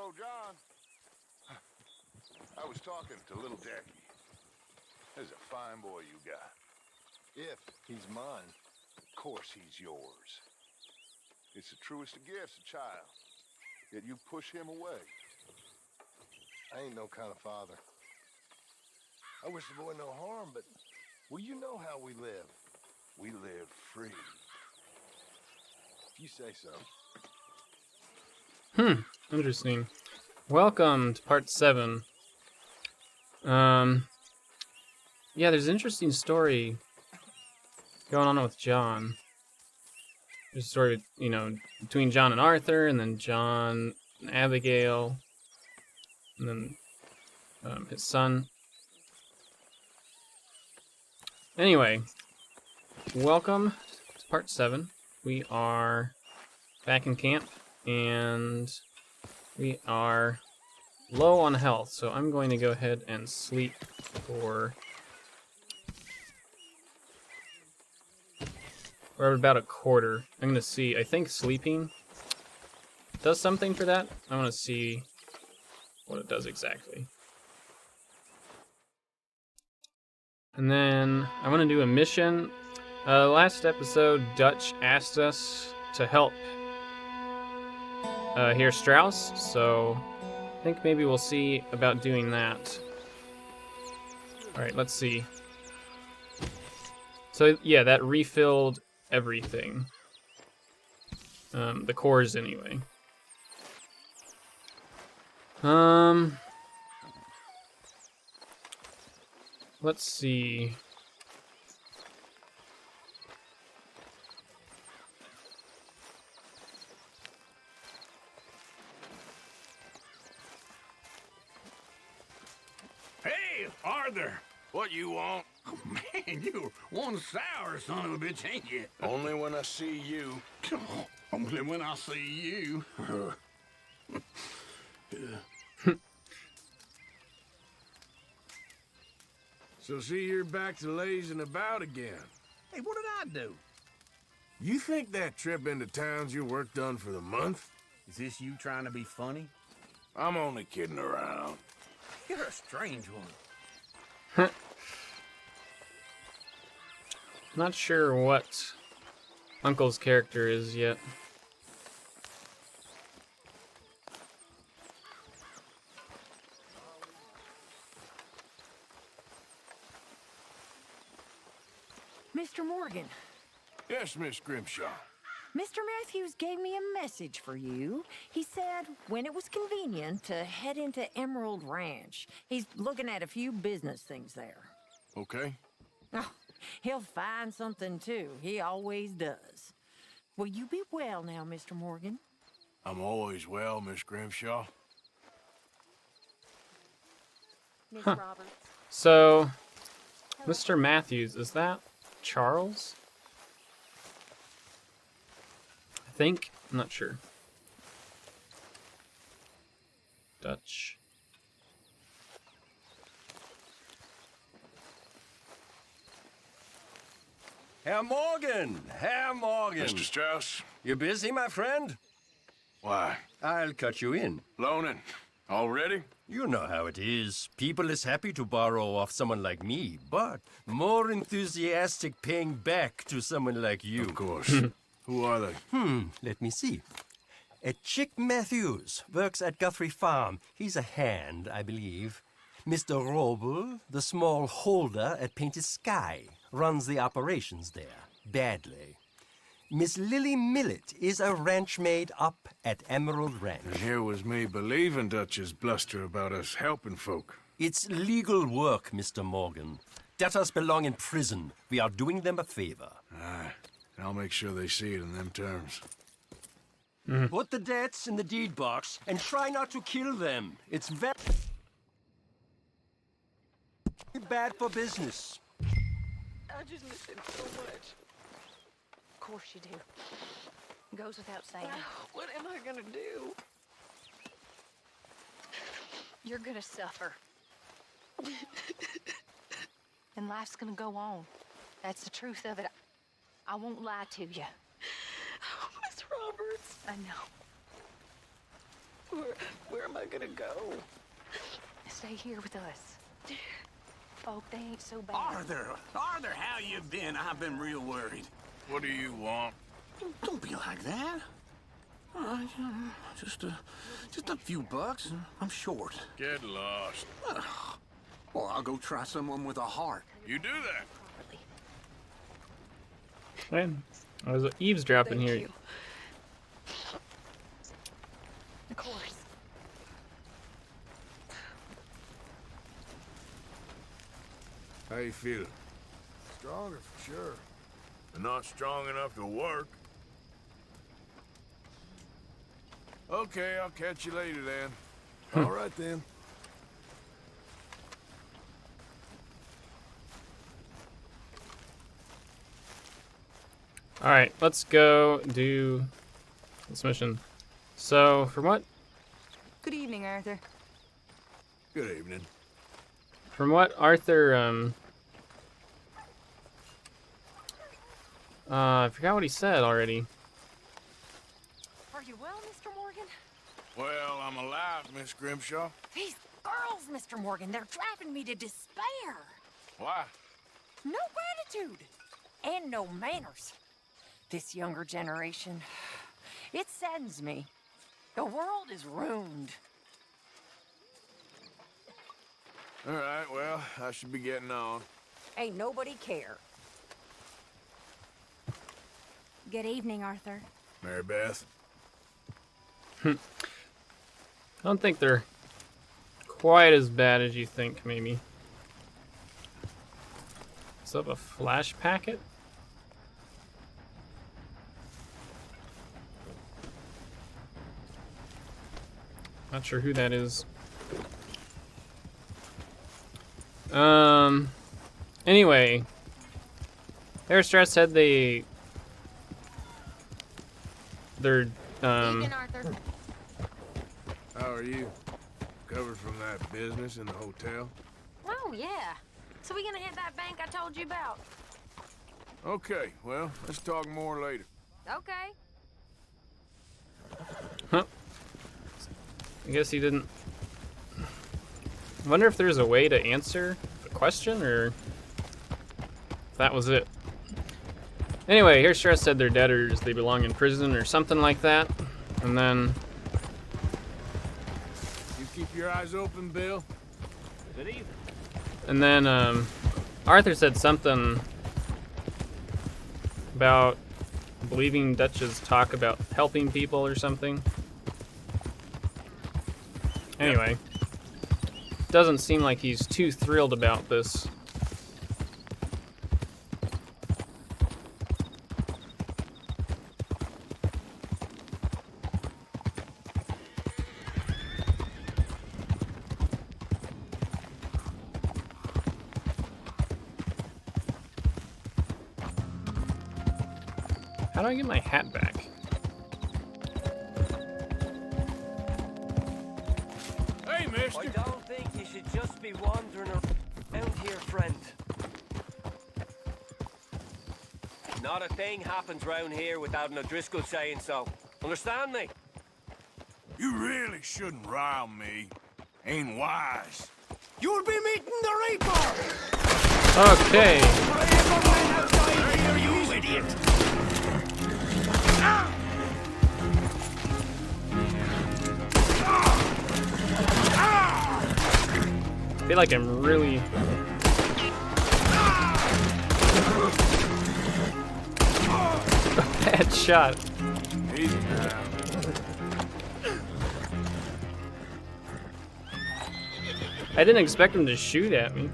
So, John, I was talking to little Jackie. There's a fine boy you got. If he's mine. Of course he's yours. It's the truest of gifts, a child. Yet you push him away. I ain't no kind of father. I wish the boy no harm, but... Well, you know how we live. We live free. If you say so. Interesting. Welcome to part 7. Yeah, there's an interesting story going on with John. There's a story, between John and Arthur, and then John and Abigail, and then his son. Anyway, welcome to part 7. We are back in camp, and we are low on health, so I'm going to go ahead and sleep for about a quarter. I'm going to see. I think sleeping does something for that. I want to see what it does exactly. And then I want to do a mission. Last episode, Dutch asked us to help Herr Strauss, so I think maybe we'll see about doing that. Alright, let's see. So yeah, that refilled everything. The cores anyway. Let's see. Hey, Arthur! What you want? Oh, man, you're one sour son of a bitch, ain't you? Only when I see you. Only when I see you. So see, you're back to lazing about again. Hey, what did I do? You think that trip into town's your work done for the month? Is this you trying to be funny? I'm only kidding around. You're a strange one. Not sure what Uncle's character is yet. Mr. Morgan, Yes, Miss Grimshaw. Mr. Matthews gave me a message for you. He said when it was convenient to head into Emerald Ranch. He's looking at a few business things there. Okay. Oh, he'll find something too. He always does. Will you be well now, Mr. Morgan? I'm always well, Miss Grimshaw. Miss Roberts. So, Mr. Matthews, is that Charles? I think. I'm not sure. Dutch. Herr Morgan! Herr Morgan! Mr. Strauss? You busy, my friend? Why? I'll cut you in. Loaning. Already? You know how it is. People is happy to borrow off someone like me, but more enthusiastic paying back to someone like you. Of course. Who are they? Let me see. Chick Matthews works at Guthrie Farm. He's a hand, I believe. Mr. Roble, the small holder at Painted Sky, runs the operations there, badly. Miss Lily Millet is a ranch maid up at Emerald Ranch. And here was me believing Dutch's bluster about us helping folk. It's legal work, Mr. Morgan. Debtors belong in prison. We are doing them a favor. Aye. I'll make sure they see it in them terms. Put the debts in the deed box and try not to kill them. It's very bad for business. I just miss him so much. Of course you do. Goes without saying. What am I gonna do? You're gonna suffer. And life's gonna go on. That's the truth of it. I won't lie to you. Oh, Miss Roberts. I know. Where am I gonna go? Stay here with us. Oh, they ain't so bad. Arthur, how you been? I've been real worried. What do you want? Don't be like that. Just a few bucks. I'm short. Get lost. Or I'll go try someone with a heart. You do that. Man, I was eavesdropping Thank here. you. Of course. How you feeling? Stronger for sure. But not strong enough to work. Okay, I'll catch you later then. All right then. Alright, let's go do this mission. So, from what Good evening, Arthur. Good evening. Arthur, I forgot what he said already. Are you well, Mr. Morgan? Well, I'm alive, Miss Grimshaw. These girls, Mr. Morgan, they're driving me to despair. Why? No gratitude and no manners. This younger generation, it saddens me. The world is ruined. All right, well, I should be getting on. Ain't nobody care. Good evening, Arthur. Mary Beth. I don't think they're quite as bad as you think, maybe. Is that a flash packet? Not sure who that is. Anyway, Herr Strauss said they're Evening, Arthur. How are you? Recovered from that business in the hotel? Oh, yeah. So we gonna hit that bank I told you about? Okay, well, let's talk more later. Okay. Huh. I guess he didn't. I wonder if there's a way to answer the question, or if that was it. Anyway, Herr Strauss said they're debtors, they belong in prison or something like that. And then You keep your eyes open, Bill? Good evening. And then Arthur said something about believing Dutch's talk about helping people or something. Anyway, doesn't seem like he's too thrilled about this. How do I get my hat back? Hey, mister! I don't think you should just be wandering around here, friend. Not a thing happens round here without an O'Driscoll saying so. Understand me? You really shouldn't rile me. Ain't wise. You'll be meeting the Reaper! Okay. You idiot! I feel like I'm really... bad shot. Easy now. I didn't expect him to shoot at me.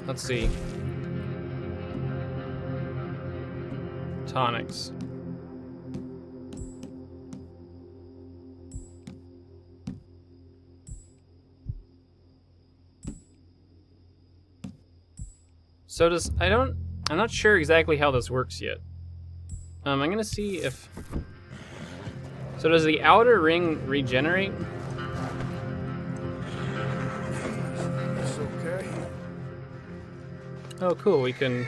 Let's see. Tonics. So I'm not sure exactly how this works yet. I'm gonna see if, so does the outer ring regenerate? It's okay. Oh, cool. We can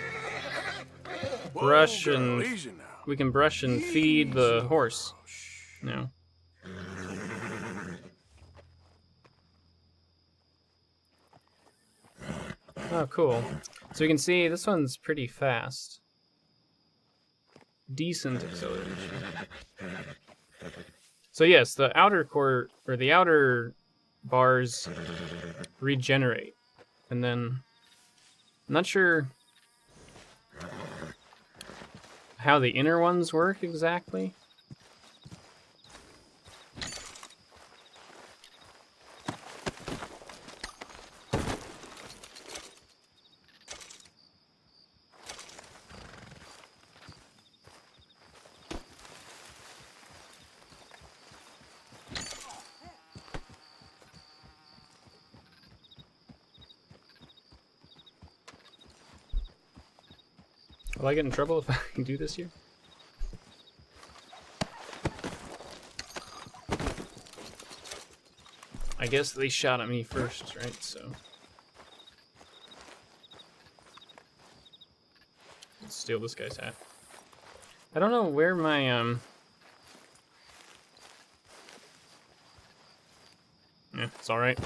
brush Whoa, and girl, easy now. we can brush and feed the horse. No. Oh, cool. So you can see this one's pretty fast. Decent acceleration. So yes, the outer core, or the outer bars regenerate. And then, I'm not sure how the inner ones work exactly. Will I get in trouble if I do this here? I guess they shot at me first, right? So let's steal this guy's hat. I don't know where my yeah, it's all right.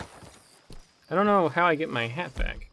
I don't know how I get my hat back.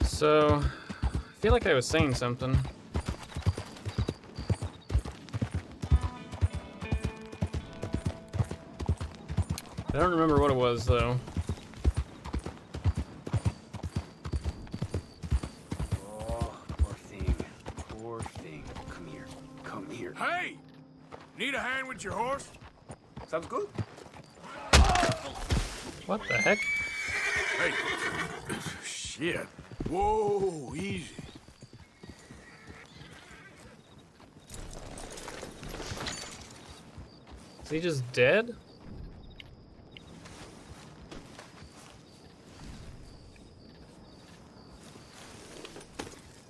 So, I feel like I was saying something. I don't remember what it was, though. Oh, poor thing. Poor thing. Come here. Come here. Hey! Need a hand with your horse? Sounds good. What the heck? Hey! Shit. Whoa, easy. Is he just dead?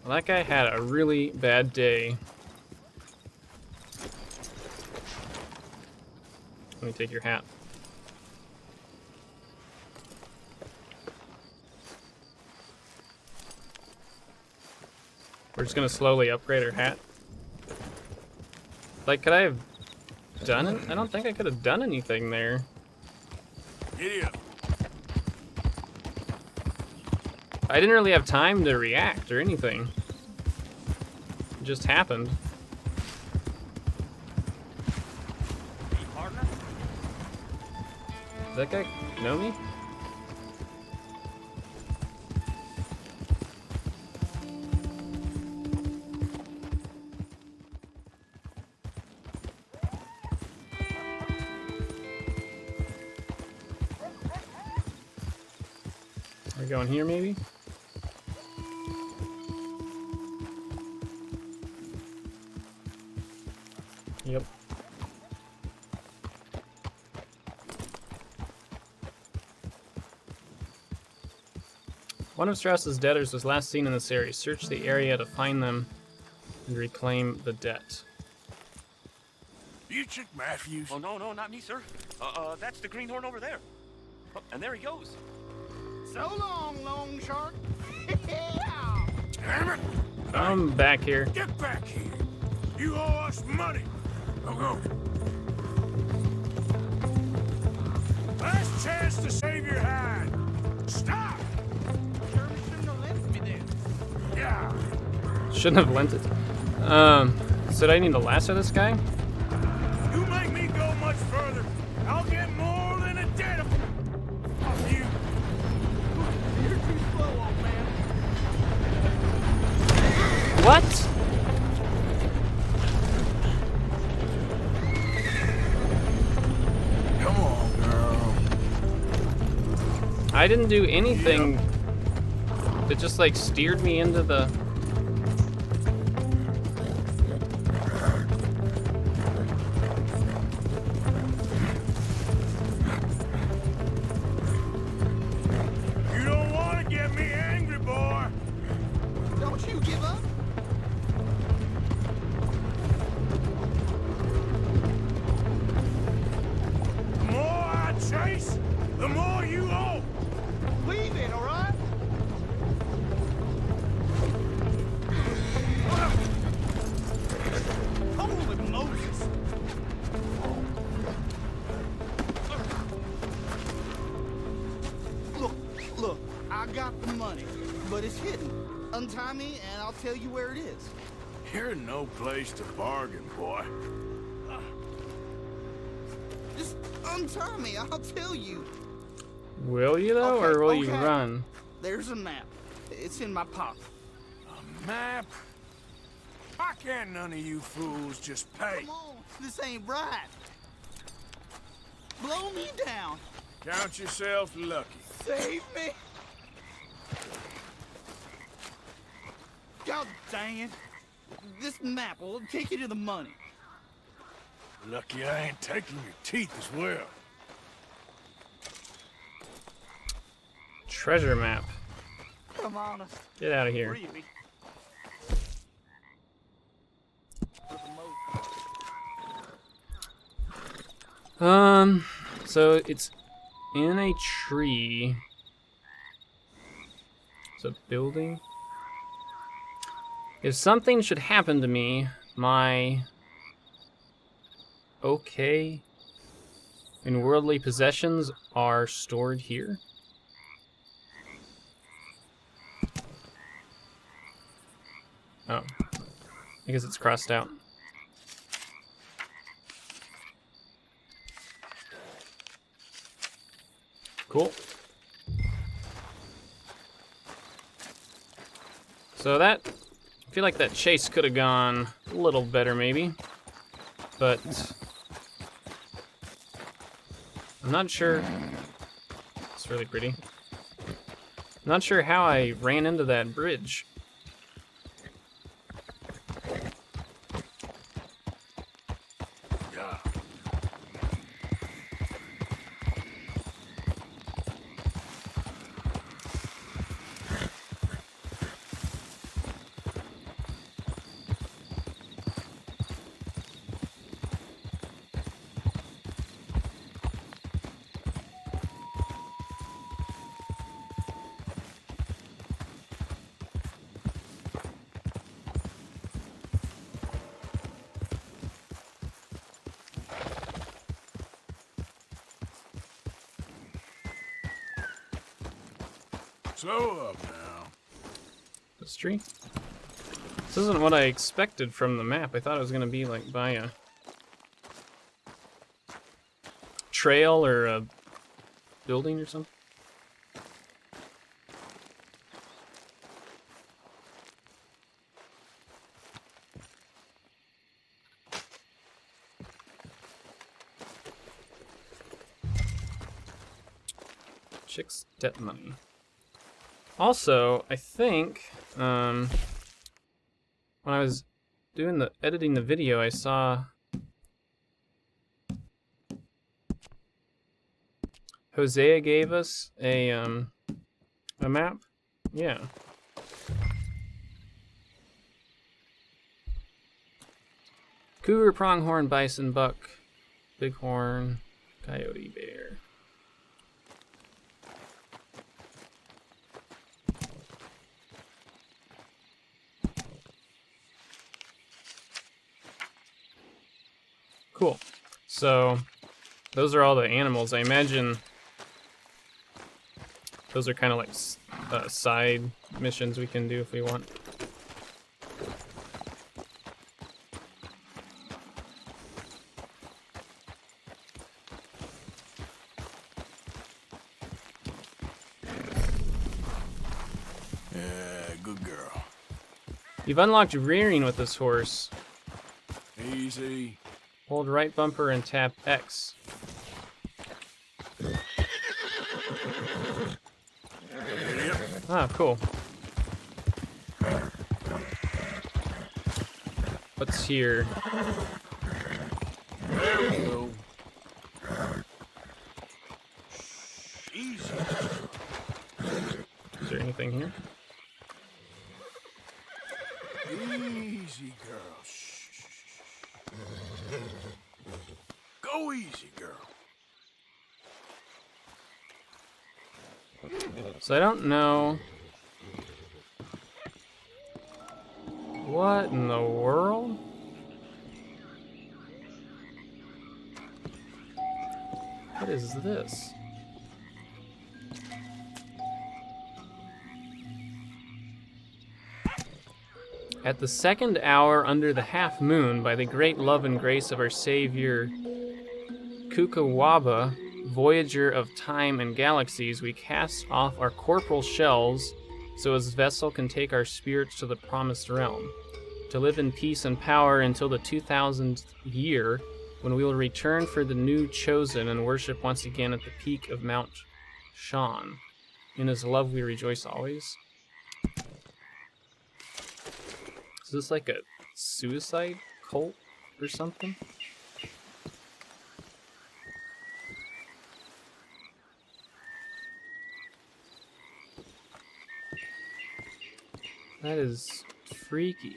Well, that guy had a really bad day. Let me take your hat. We're just gonna slowly upgrade our hat. Like, could I have done it? I don't think I could have done anything there. Giddy up. I didn't really have time to react or anything. It just happened. Does that guy know me? Are we going here, maybe? Yep. One of Strauss's debtors was last seen in this area. Search the area to find them and reclaim the debt. You Chick Matthews? Oh, no, not me, sir. That's the greenhorn over there. Oh, and there he goes. So long, long shark. Damn it! I'm back here. Get back here! You owe us money! Go. Last chance to save your hide! Stop! Sure shouldn't have left me then. Yeah! Shouldn't have lent it. So do I need to lasso this guy? You make me go much further, I'll get more than a debt off you! You're too slow, old man. What? Come on, girl. I didn't do anything that just like steered me into the... Don't you give up. The more I chase, the more you owe. Leave it, all right? Holy Moses. Look, I got the money, but it's hidden. Untie me and I'll tell you where it is. You're no place to bargain, boy. Just untie me, I'll tell you. Will you though, Okay, or will you okay. run? There's a map. It's in my pocket. A map? Why can't none of you fools just pay? Come on, this ain't right. Blow me down. Count yourself lucky. Save me. God dang it. This map will take you to the money. Lucky I ain't taking your teeth as well. Treasure map. I'm honest. Get out of here. Really. So it's in a tree. It's a building. If something should happen to me, my okay and worldly possessions are stored here. Oh, I guess it's crossed out. Cool. So that, I feel like that chase could have gone a little better maybe, but I'm not sure. It's really pretty. I'm not sure how I ran into that bridge. Yeah. Slow up now. This tree? This isn't what I expected from the map. I thought it was gonna be like by a trail or a building or something. Chick's debt money. Also, I think when I was doing editing the video, I saw Hosea gave us a map. Yeah. Cougar, pronghorn, bison, buck, bighorn, coyote, bear. Cool. So those are all the animals. I imagine those are kind of like side missions we can do if we want. Yeah, good girl. You've unlocked rearing with this horse. Easy. Hold right bumper and tap X. Yep. Ah, cool. What's here? There we go. Easy. Is there anything here? Easy, girl. Shh. Go easy, girl. So I don't know. What in the world? What is this? At the second hour under the half moon, by the great love and grace of our Savior Kukawaba, voyager of time and galaxies, we cast off our corporal shells so his vessel can take our spirits to the promised realm, to live in peace and power until the 2000th year, when we will return for the new chosen and worship once again at the peak of Mount Shan. In his love we rejoice always. Is this like a suicide cult or something? That is freaky.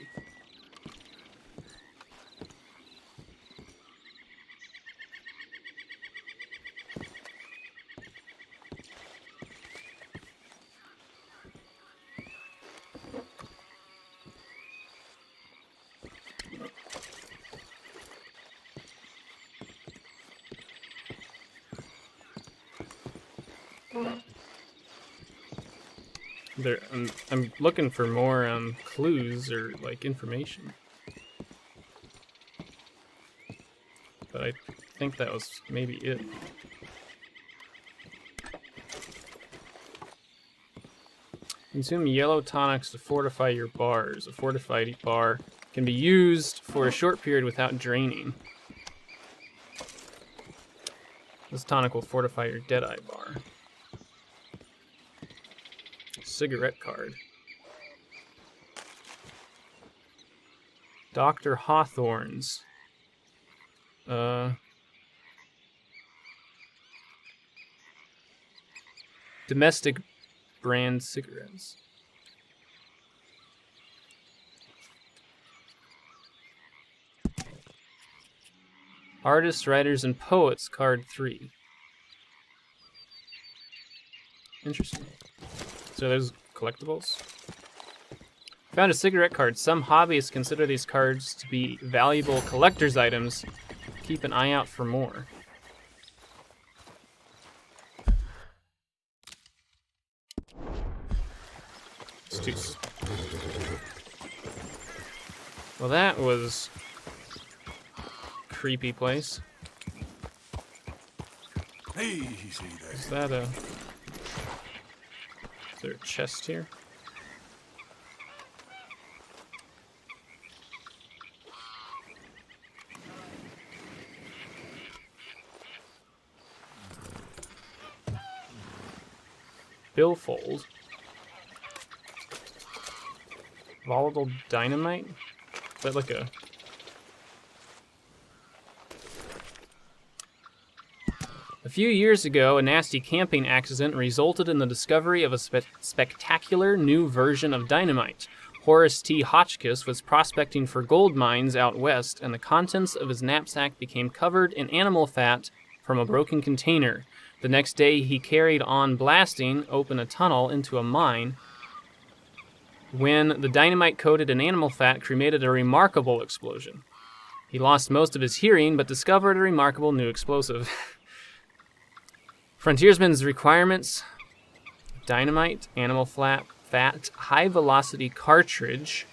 I'm looking for more clues or like information, but I think that was maybe it. Consume yellow tonics to fortify your bars. A fortified bar can be used for a short period without draining. This tonic will fortify your Deadeye bar. Cigarette card. Dr. Hawthorne's. Domestic brand cigarettes. Artists, writers, and poets, card 3. Interesting. So there's collectibles. Found a cigarette card. Some hobbyists consider these cards to be valuable collector's items. Keep an eye out for more. Well, that was a creepy place. Easy there. Is that a... Is there a chest here? Billfold. Volatile dynamite? Is that like a... A few years ago, a nasty camping accident resulted in the discovery of a spectacular new version of dynamite. Horace T. Hotchkiss was prospecting for gold mines out west, and the contents of his knapsack became covered in animal fat from a broken container. The next day, he carried on blasting open a tunnel into a mine when the dynamite coated in animal fat cremated a remarkable explosion. He lost most of his hearing, but discovered a remarkable new explosive. Frontiersman's requirements: dynamite, animal fat, high-velocity cartridge.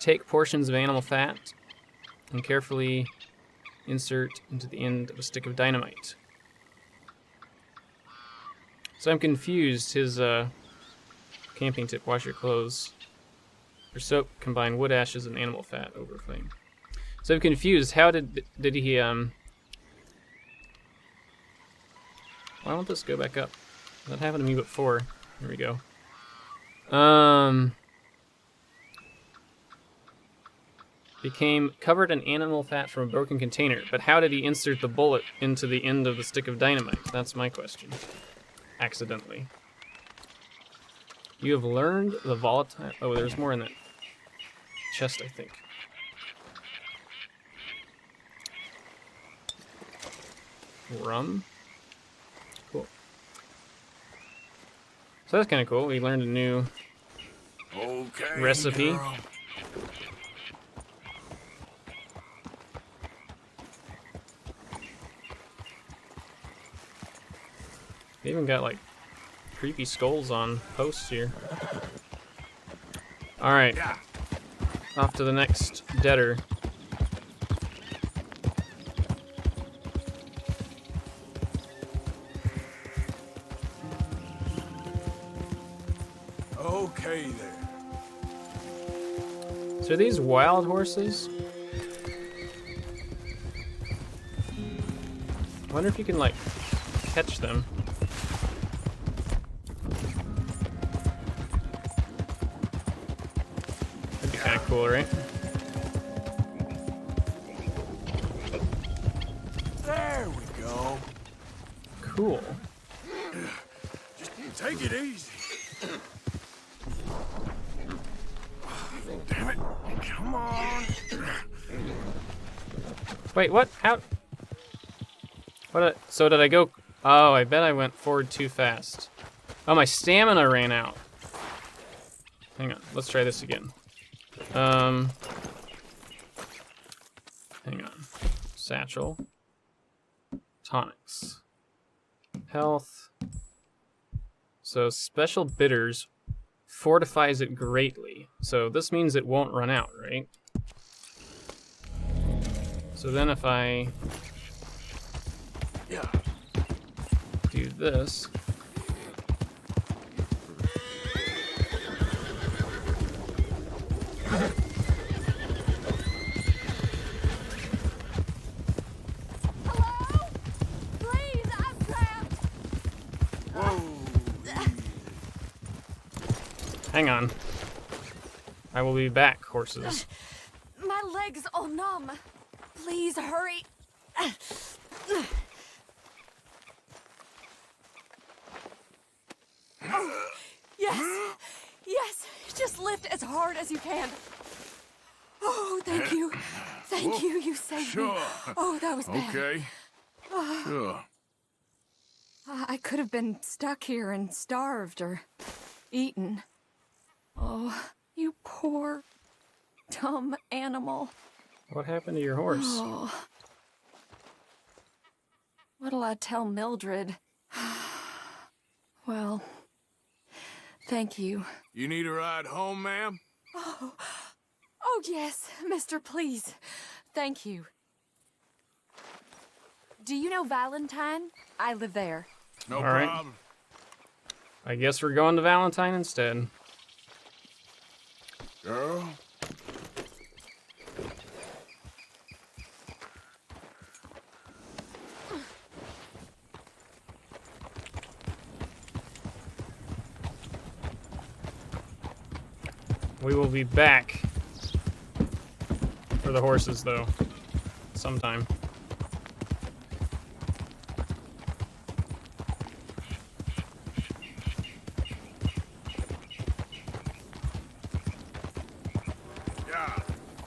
Take portions of animal fat and carefully insert into the end of a stick of dynamite. So I'm confused. His camping tip: wash your clothes. For soap, combine wood ashes and animal fat over flame. So I'm confused. How did he Why won't this go back up? That happened to me before. Here we go. Became covered in animal fat from a broken container. But how did he insert the bullet into the end of the stick of dynamite? That's my question. Accidentally. You have learned the volatile... Oh, there's more in that chest, I think. Rum? Cool. So that's kind of cool. We learned a new recipe. Girl. They even got like creepy skulls on posts here. Alright. Off to the next debtor. Okay there. So are these wild horses? I wonder if you can like catch them. That'd be kind of cool, right? There we go. Cool. Just take it easy. Damn it. Come on. Wait, what? How? What? So did I go? Oh, I bet I went forward too fast. Oh, my stamina ran out. Hang on. Let's try this again. Hang on. Satchel. Tonics. Health. So special bitters fortifies it greatly. So this means it won't run out, right? So then if I do this, Hello? Please, I'm trapped. hang on. I will be back, horses. My legs all numb. Please hurry. Oh, yes. Yes. Just lift as hard as you can. Oh, thank you. Thank you. You saved me. Oh, that was bad. Okay. Sure. I could have been stuck here and starved or eaten. Oh, you poor, dumb animal. What happened to your horse? Oh. What'll I tell Mildred? Well, thank you. You need a ride home, ma'am? Oh, yes, mister, please. Thank you. Do you know Valentine? I live there. No All right. problem. I guess we're going to Valentine instead. Girl. We will be back for the horses, though, sometime.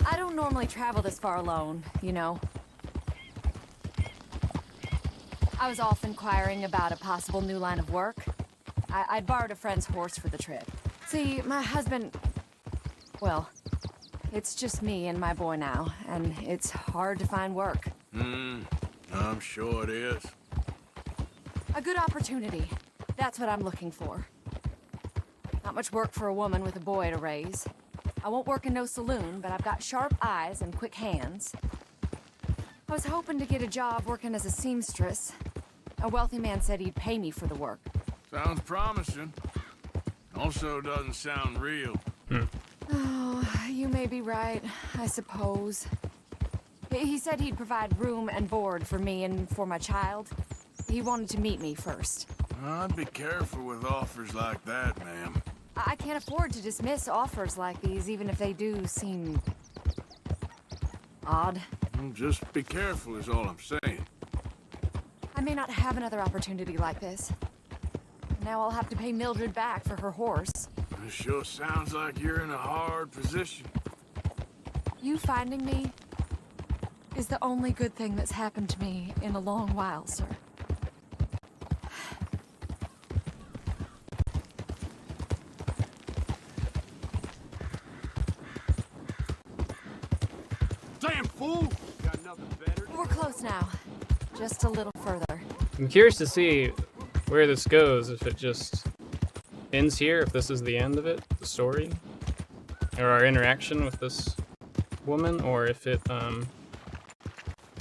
I don't normally travel this far alone, you know. I was off inquiring about a possible new line of work. I'd borrowed a friend's horse for the trip. See, my husband... Well, it's just me and my boy now, and it's hard to find work. I'm sure it is. A good opportunity. That's what I'm looking for. Not much work for a woman with a boy to raise. I won't work in no saloon, but I've got sharp eyes and quick hands. I was hoping to get a job working as a seamstress. A wealthy man said he'd pay me for the work. Sounds promising. Also doesn't sound real. Oh, you may be right, I suppose. He said he'd provide room and board for me and for my child. He wanted to meet me first. I'd be careful with offers like that, ma'am. I can't afford to dismiss offers like these, even if they do seem... odd. Just be careful is all I'm saying. I may not have another opportunity like this. Now I'll have to pay Mildred back for her horse. It sure sounds like you're in a hard position. You finding me is the only good thing that's happened to me in a long while, sir. Damn fool! Got nothing better? We're close now. Just a little further. I'm curious to see where this goes, if it just ends here, if this is the end of it, the story, or our interaction with this woman, or if it,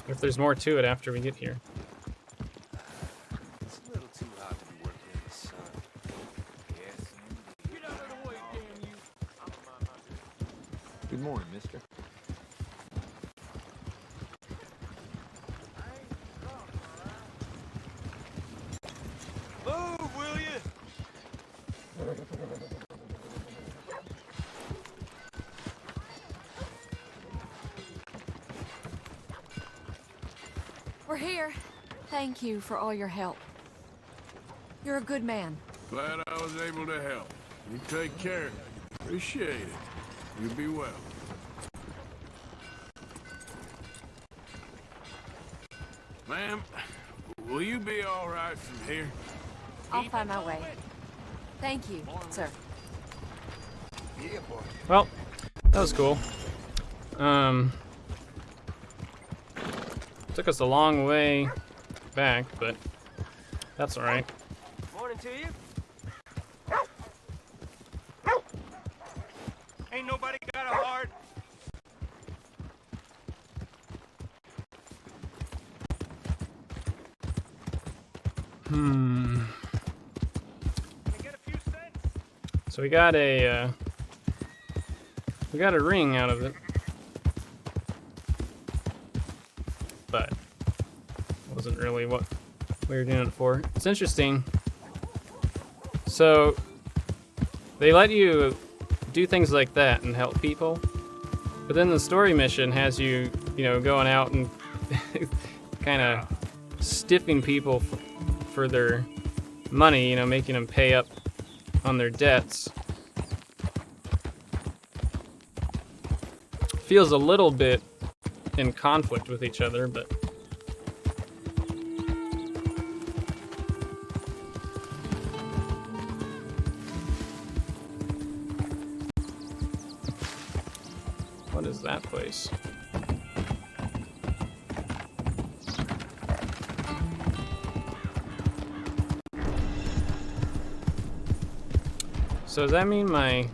if there's more to it after we get here. It's a little too hot to be working in the sun. Yes, indeed. Get out of the way, damn you! I'm a mind my business. Good morning, mister. Move, will you? We're here. Thank you for all your help. You're a good man. Glad I was able to help. You take care. Appreciate it. You be well. Ma'am, will you be all right from here? I'll find my way. Thank you, sir. Yeah, boy. Well, that was cool. Took us a long way back, but that's all right. Morning to you. Ain't nobody got a heart. Get a few cents. So we got a ring out of it, but wasn't really what we were doing it for. It's interesting. So they let you do things like that and help people, but then the story mission has you, going out and kind of stiffing people for their money, making them pay up on their debts. Feels a little bit in conflict with each other, but what is that place? So does that mean my...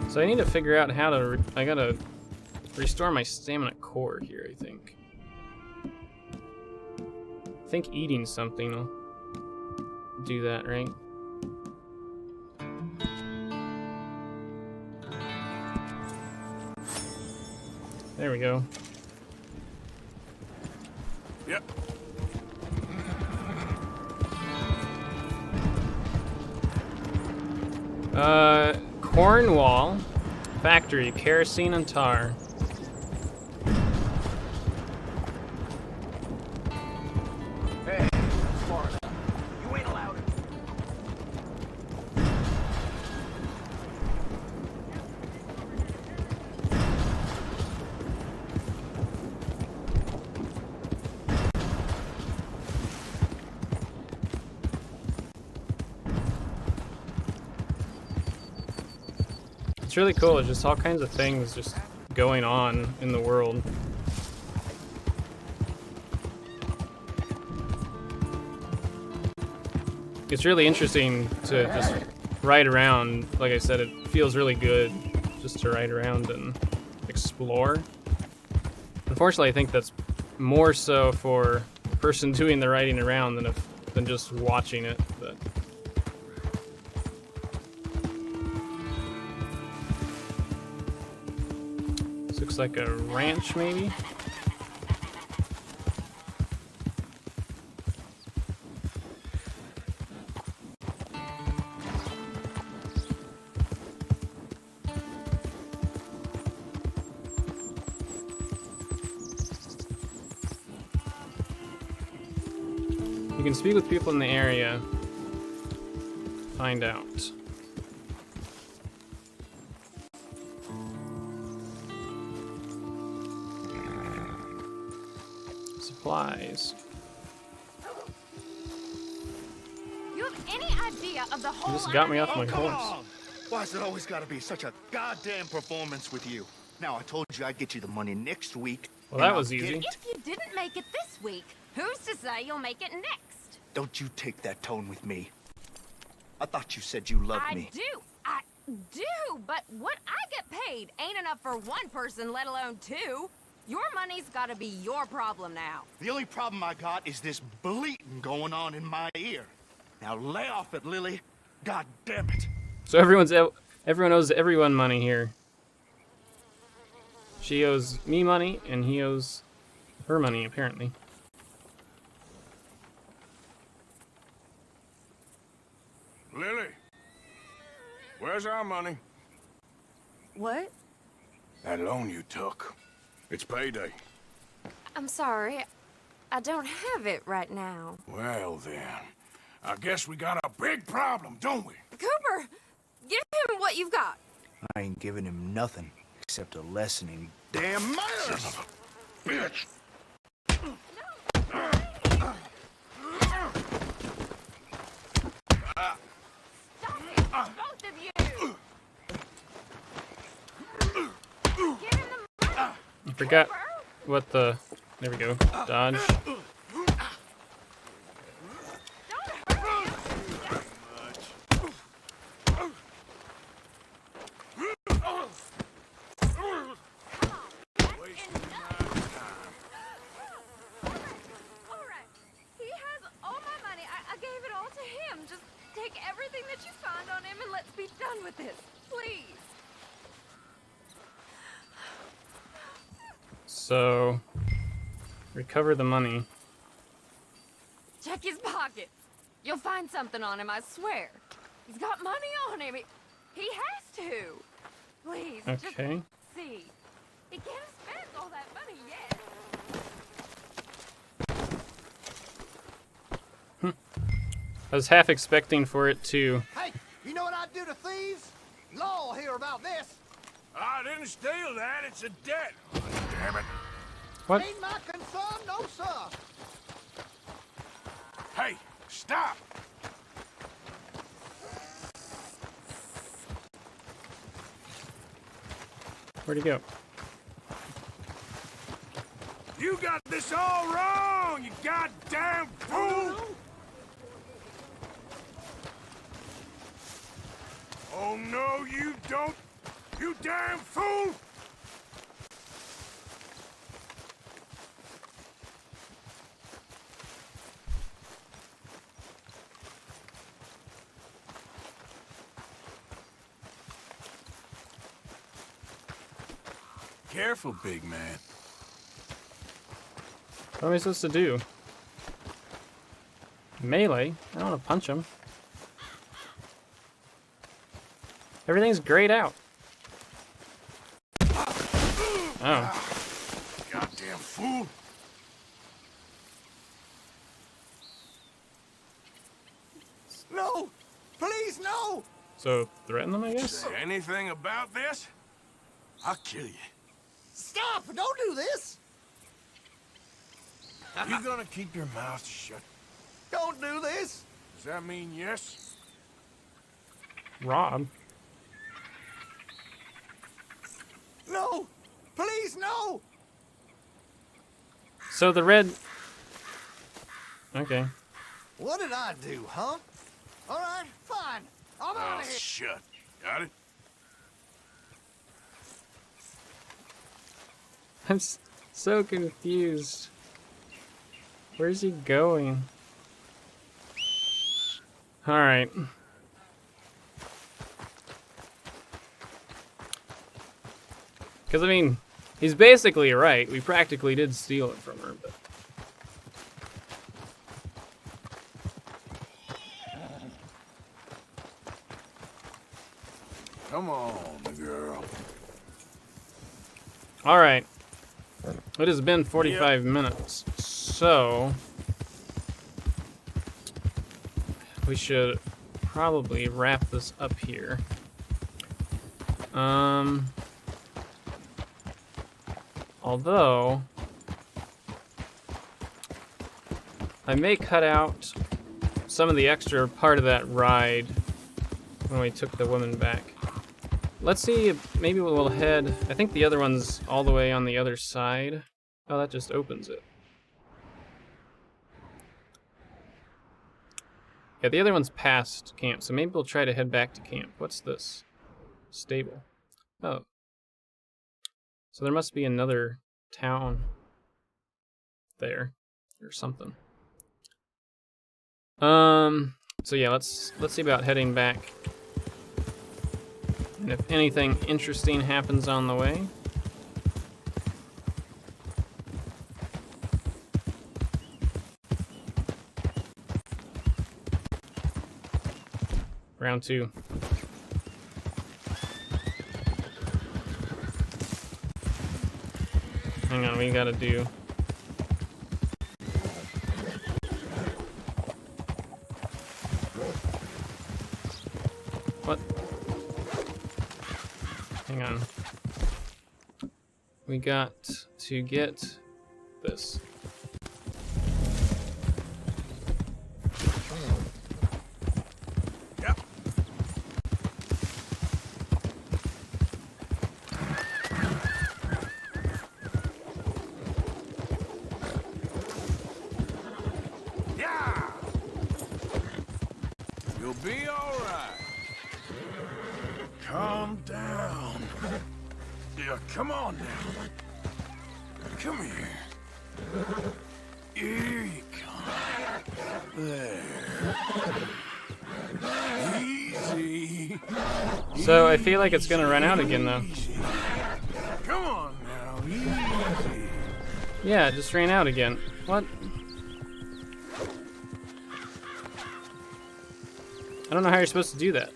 So I need to figure out how to... I gotta restore my stamina core here, I think. I think eating something will do that, right? There we go. Yep. Cornwall factory, kerosene and tar. Hey, that's far enough. You ain't allowed it. It's really cool. It's just all kinds of things just going on in the world. It's really interesting to just ride around. Like I said, it feels really good just to ride around and explore. Unfortunately, I think that's more so for the person doing the riding around than just watching it. But this looks like a ranch, maybe. You can speak with people in the area. Find out. Supplies. You have any idea of the You whole just got me off Oh, my come horse. on! Why's it always got to be such a goddamn performance with you? Now, I told you I'd get you the money next week. Well, and that I'll was get easy. it. If you didn't make it this week, who's to say you'll make it next? Don't you take that tone with me. I thought you said you loved me. I do, but what I get paid ain't enough for one person, let alone two. Your money's gotta be your problem now. The only problem I got is this bleating going on in my ear. Now lay off it, Lily. God damn it. So everyone owes everyone money here. She owes me money, and he owes her money, apparently. Lily, where's our money? What? That loan you took. It's payday. I'm sorry. I don't have it right now. Well then, I guess we got a big problem, don't we? Cooper, give him what you've got. I ain't giving him nothing except a lesson in damn manners. Bitch! Stop it, both of you! Give him the money! I forgot what the... There we go. Dodge. Everything that you find on him and let's be done with this, please. So, recover the money. Check his pockets. You'll find something on him, I swear. He's got money on him. He has to. Please, Okay. just see. He can't have spent all that money yet. I was half expecting for it to... Hey, you know what I'd do to thieves? Law will hear about this. I didn't steal that, it's a debt. Damn it. What? Ain't my concern, no sir. Hey, stop! Where'd he go? You got this all wrong, you goddamn fool! Oh no, you don't, you damn fool! Careful, big man. What am I supposed to do? Melee? I don't want to punch him. Everything's grayed out. Oh. Goddamn fool! No! Please, no! So, threaten them, I guess? Say anything about this, I'll kill you. Stop! Don't do this! You gonna keep your mouth shut? Don't do this! Does that mean yes? Rob. No! Please, no! So the red... Okay. What did I do, huh? All right, fine. I'm out Oh, of here. shut. Got it? I'm so confused. Where's he going? Alright. Because, I mean, he's basically right. We practically did steal it from her, but... Come on, girl. Alright. It has been 45 minutes, so... we should probably wrap this up here. Although I may cut out some of the extra part of that ride when we took the woman back. Let's see, maybe we'll head, I think the other one's all the way on the other side. Oh, that just opens it. Yeah, the other one's past camp, so maybe we'll try to head back to camp. What's this? Stable. Oh. So there must be another town there or something. So yeah, let's see about heading back. And if anything interesting happens on the way. Round 2. Hang on, we gotta do... What? Hang on. We got to get this. Yep. Yeah. You'll be all right. Calm down. Yeah, come on now. Come here. Here you come. There. Easy. So I feel like it's gonna run out again though. Easy. Come on now. Easy. Yeah, it just ran out again. What? I don't know how you're supposed to do that.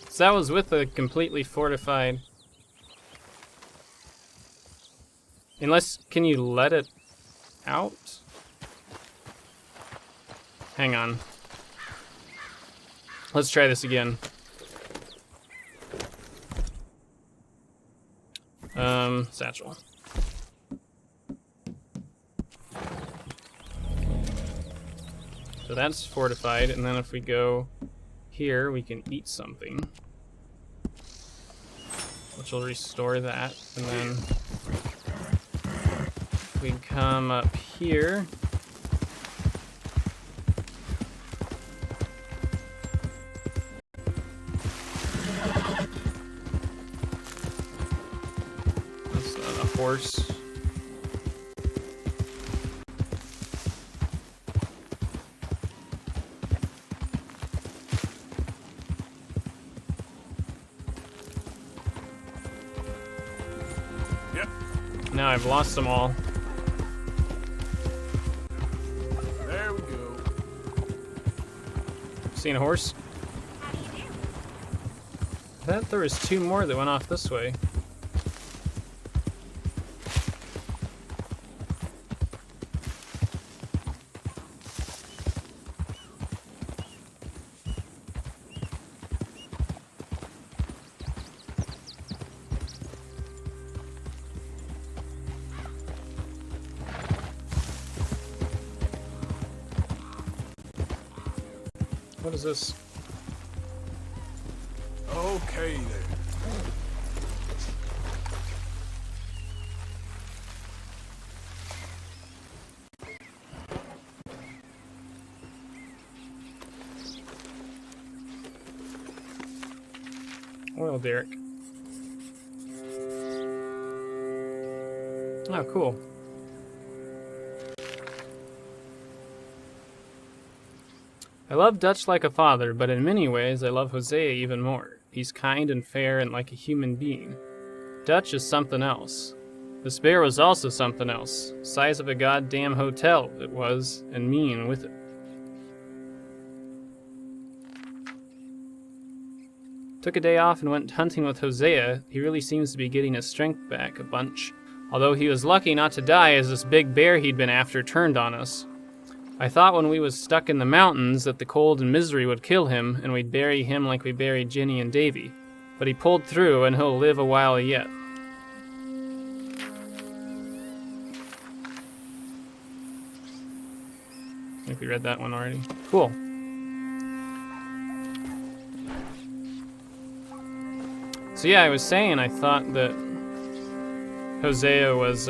So that was with a completely fortified... Unless, can you let it out? Hang on. Let's try this again. Satchel. So that's fortified, and then if we go here, we can eat something, which will restore that, and then we come up here. That's a horse. Yep. Now I've lost them all. There we go. Seen a horse? I thought there was 2 more that went off this way. What is this? Okay there. Oil derrick. Oh, cool. I love Dutch like a father, but in many ways I love Hosea even more. He's kind and fair and like a human being. Dutch is something else. This bear was also something else. Size of a goddamn hotel, it was, and mean with it. Took a day off and went hunting with Hosea. He really seems to be getting his strength back a bunch. Although he was lucky not to die as this big bear he'd been after turned on us. I thought when we was stuck in the mountains that the cold and misery would kill him and we'd bury him like we buried Ginny and Davy. But he pulled through and he'll live a while yet. I think we read that one already. Cool. So yeah, I was saying I thought that Hosea was,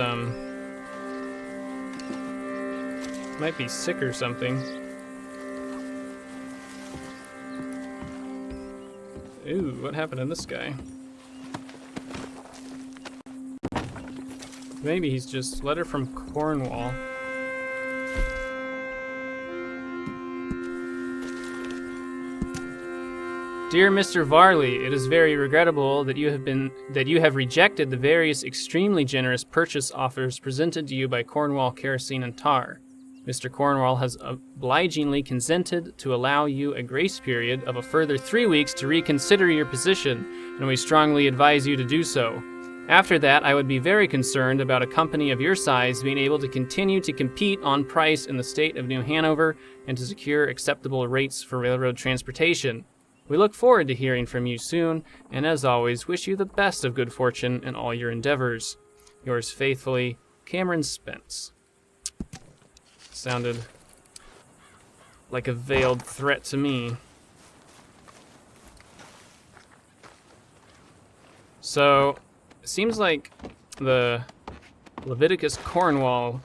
might be sick or something. Ooh, what happened to this guy? Maybe he's just letter from Cornwall. Dear Mr. Varley, it is very regrettable that you have rejected the various extremely generous purchase offers presented to you by Cornwall Kerosene and Tar. Mr. Cornwall has obligingly consented to allow you a grace period of a further 3 weeks to reconsider your position, and we strongly advise you to do so. After that, I would be very concerned about a company of your size being able to continue to compete on price in the state of New Hanover and to secure acceptable rates for railroad transportation. We look forward to hearing from you soon, and as always, wish you the best of good fortune in all your endeavors. Yours faithfully, Cameron Spence. Sounded like a veiled threat to me. So, it seems like the Leviticus Cornwall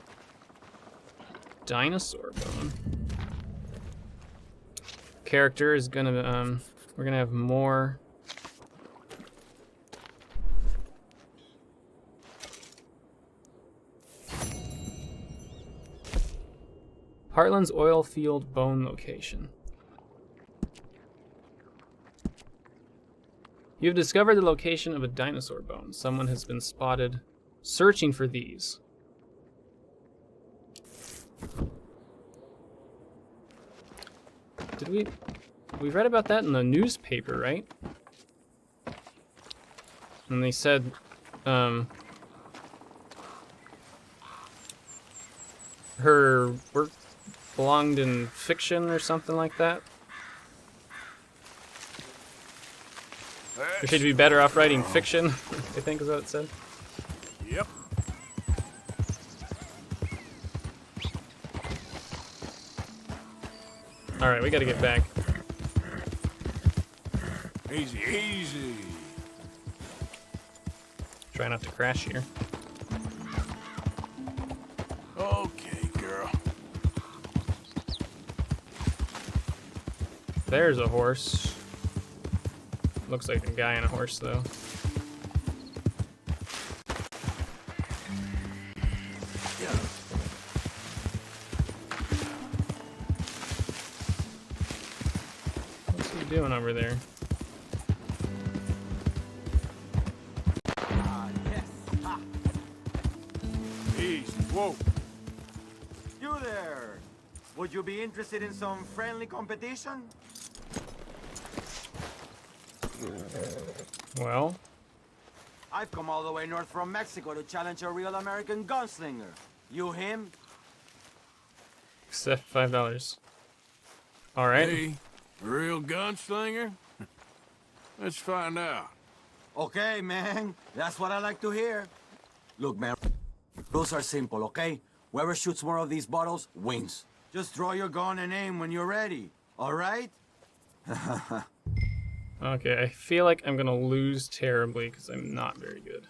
dinosaur bone character is gonna, we're gonna have more. Heartland's oil field bone location. You've discovered the location of a dinosaur bone. Someone has been spotted searching for these. Did we read about that in the newspaper, right? And they said, her work belonged in fiction or something like that. Or should be better off writing fiction, I think is what it said. Yep. Alright, we gotta get back. Easy, easy. Try not to crash here. Okay, girl. There's a horse. Looks like a guy on a horse, though. What's he doing over there? Easy. Whoa. You there. Would you be interested in some friendly competition? Well, I've come all the way north from Mexico to challenge a real American gunslinger. You him? except $5. Alright. Hey, a real gunslinger? Let's find out. Okay, man. That's what I like to hear. Look, man, rules are simple, okay? Whoever shoots more of these bottles wins. Just draw your gun and aim when you're ready, all right? Okay, I feel like I'm gonna lose terribly because I'm not very good.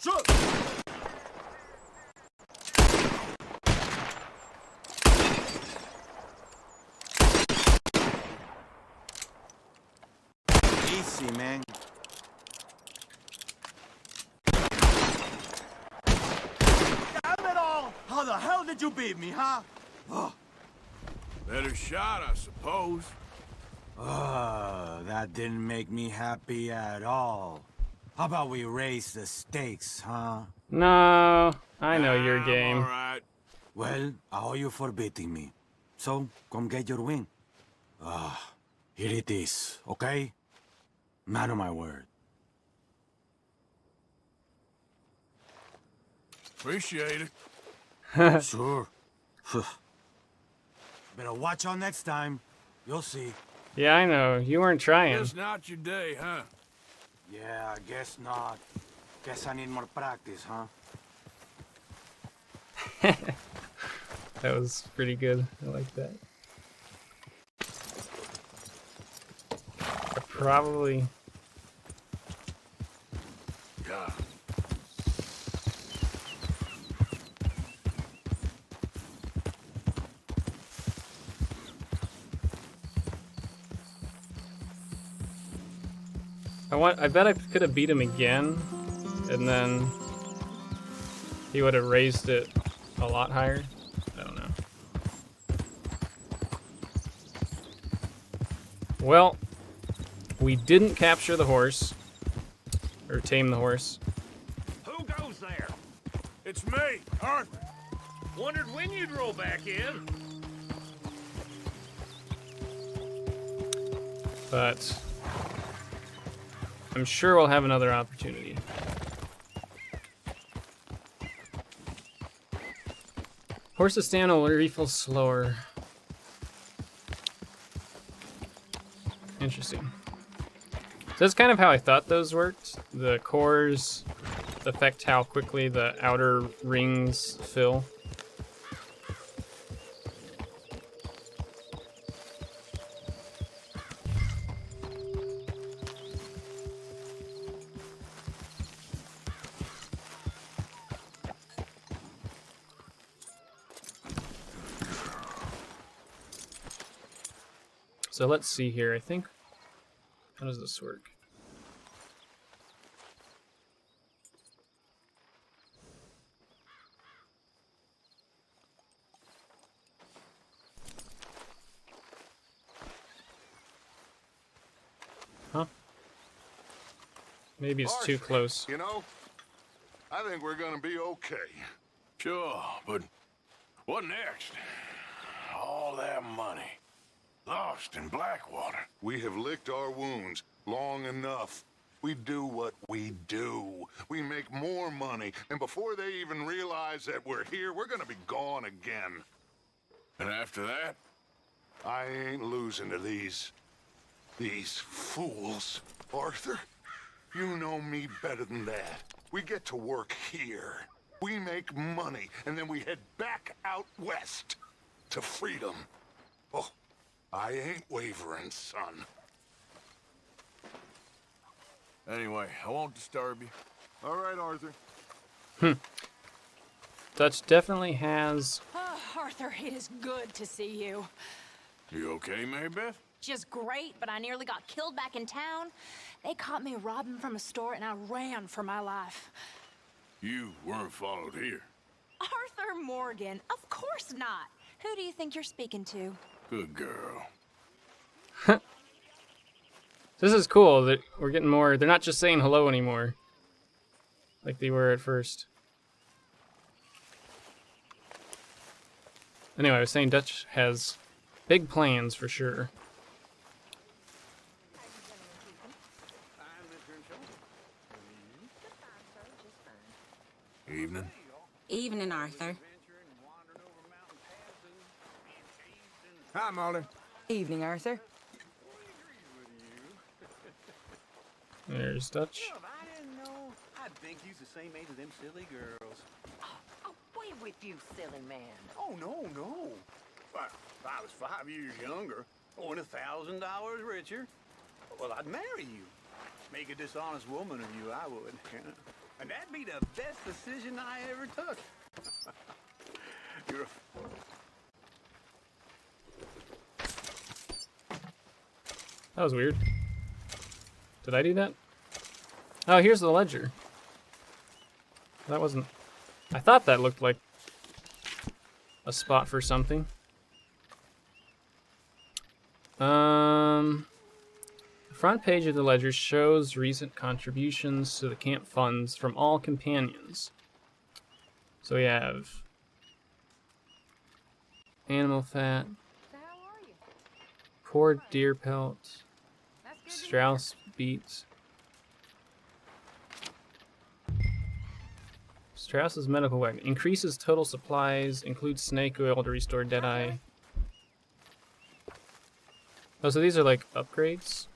Shoot! Easy, man. Damn it all! How the hell did you beat me, huh? Oh. Better shot, I suppose. That didn't make me happy at all. How about we raise the stakes, huh? No, I know your game. All right. Well, I owe you for beating me. So, come get your win. Here it is, okay? Man of my word. Appreciate it. Sure. Better watch out next time. You'll see. Yeah, I know. You weren't trying. Just not your day, huh? Yeah, I guess not. Guess I need more practice, huh? That was pretty good. I like that. I probably... Yeah. I bet I could have beat him again, and then he would have raised it a lot higher. I don't know. Well, we didn't capture the horse, or tame the horse. Who goes there? It's me, Arthur. Wondered when you'd roll back in. But I'm sure we'll have another opportunity. Horses stand will refill slower. Interesting. So that's kind of how I thought those worked. The cores affect how quickly the outer rings fill. So let's see here, I think. How does this work? Huh? Maybe it's too close. You know, I think we're gonna be okay. Sure, but what next? All that money. Lost in Blackwater. We have licked our wounds long enough. We do what we do. We make more money, and before they even realize that we're here, we're gonna be gone again. And after that? I ain't losing to these fools. Arthur, you know me better than that. We get to work here. We make money, and then we head back out west to freedom. Oh, I ain't wavering, son. Anyway, I won't disturb you. All right, Arthur. Dutch definitely has... Oh, Arthur, it is good to see you. You okay, Mary Beth? Just great, but I nearly got killed back in town. They caught me robbing from a store, and I ran for my life. You weren't followed here. Arthur Morgan, of course not. Who do you think you're speaking to? Good girl. This is cool that we're getting more... They're not just saying hello anymore, like they were at first. Anyway, I was saying Dutch has big plans for sure. Evening. Evening, Arthur. Hi, Molly. Evening, Arthur. There's Dutch. I didn't know. I think he's the same age as them silly girls. Away with you, silly man. Oh, no. Well, if I was 5 years younger, or $1,000 richer, well, I'd marry you. Make a dishonest woman of you, I would. And that'd be the best decision I ever took. You're a... That was weird. Did I do that? Oh, here's the ledger. That wasn't... I thought that looked like a spot for something. The front page of the ledger shows recent contributions to the camp funds from all companions. So we have animal fat, poor deer pelt, Strauss beets. Strauss's medical wagon increases total supplies, includes snake oil to restore Deadeye. Oh, so these are like upgrades?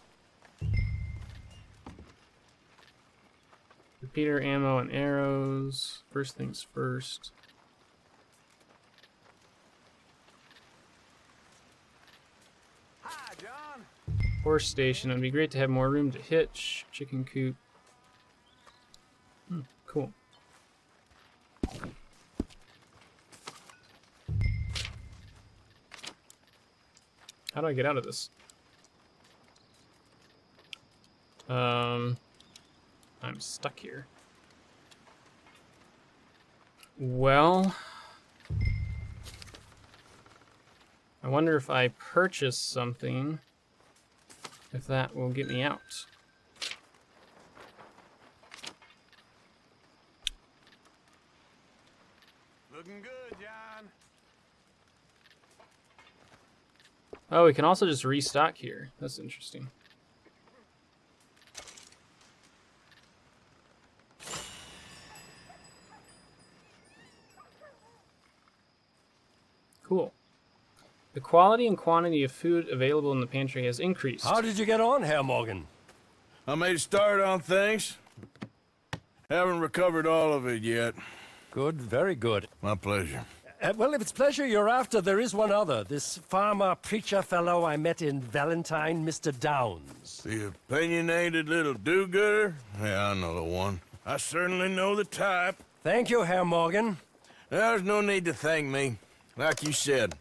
Repeater, ammo, and arrows. First things first. Hi, John. Horse station. It'd be great to have more room to hitch. Chicken coop. Cool. How do I get out of this? I'm stuck here. Well, I wonder if I purchase something, if that will get me out. Looking good, John. Oh, we can also just restock here. That's interesting. Cool. The quality and quantity of food available in the pantry has increased. How did you get on, Herr Morgan? I made a start on things. Haven't recovered all of it yet. Good, very good. My pleasure. Well, if it's pleasure you're after, there is one other. This farmer preacher fellow I met in Valentine, Mr. Downs. The opinionated little do-gooder? Yeah, I know the one. I certainly know the type. Thank you, Herr Morgan. There's no need to thank me. Like you said,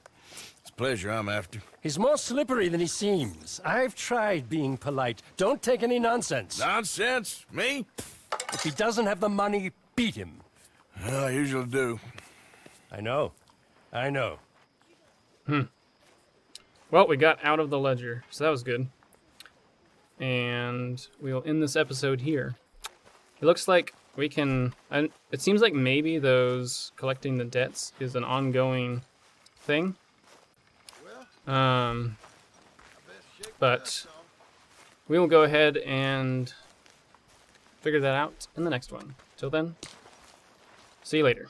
it's pleasure I'm after. He's more slippery than he seems. I've tried being polite. Don't take any nonsense. Nonsense? Me? If he doesn't have the money, beat him. Well, I usually do. I know. I know. Well, we got out of the ledger, so that was good. And we'll end this episode here. It looks like we can... it seems like maybe those collecting the debts is an ongoing thing. But we will go ahead and figure that out in the next one. Till then, see you later.